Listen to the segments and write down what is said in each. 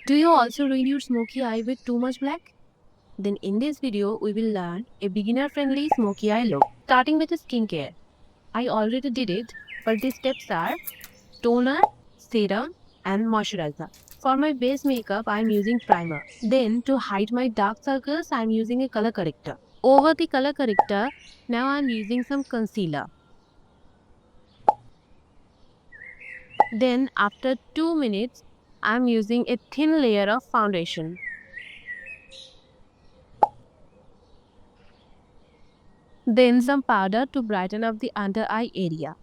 Do you also ruin your smoky eye with too much black? Then in this video, we will learn a beginner-friendly smoky eye look. Starting with the skincare. I already did it, but the steps are toner, serum and moisturizer. For my base makeup, I am using primer. Then to hide my dark circles, I am using a color corrector. Over the color corrector, now I am using some concealer. Then after 2 minutes, I am using a thin layer of foundation. Then some powder to brighten up the under eye area.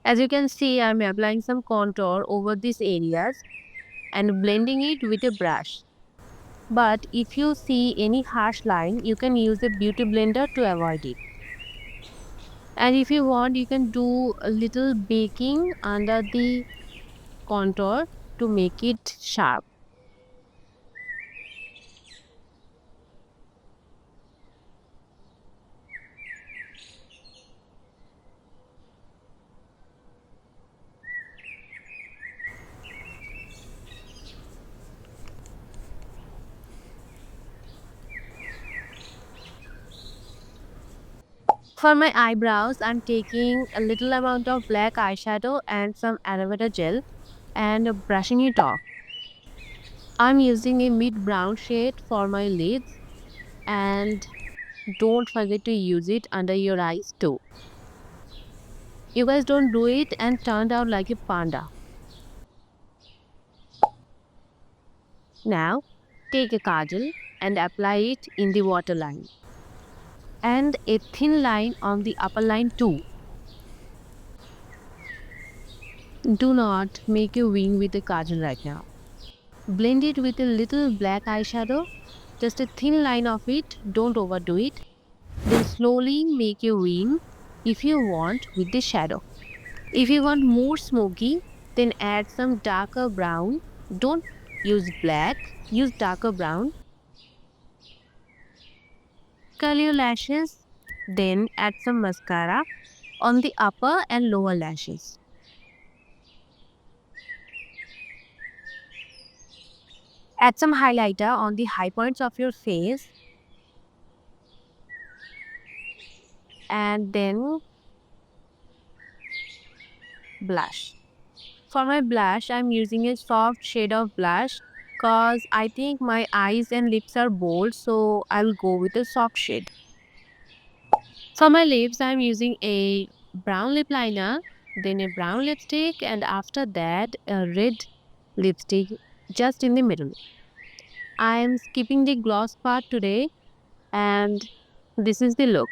As you can see, I am applying some contour over these areas and blending it with a brush. But if you see any harsh line, you can use a beauty blender to avoid it. And if you want, you can do a little baking under the contour to make it sharp. For my eyebrows, I'm taking a little amount of black eyeshadow and some aloe vera gel and brushing it off. I'm using a mid brown shade for my lids, and don't forget to use it under your eyes too. You guys don't do it and turned out like a panda. Now take a kajal and apply it in the waterline and a thin line on the upper line too. Do not make a wing with the kajal right now. Blend it with a little black eyeshadow, just a thin line of it, don't overdo it. Then slowly make a wing if you want with the shadow. If you want more smoky, then add some darker brown. Don't use black, use darker brown. Curl your lashes, then add some mascara on the upper and lower lashes. Add some highlighter on the high points of your face and then blush. For my blush, I'm using a soft shade of blush because I think my eyes and lips are bold, so I'll go with a soft shade. For my lips, I'm using a brown lip liner, then a brown lipstick, and after that, a red lipstick just in the middle. I'm skipping the gloss part today, and this is the look.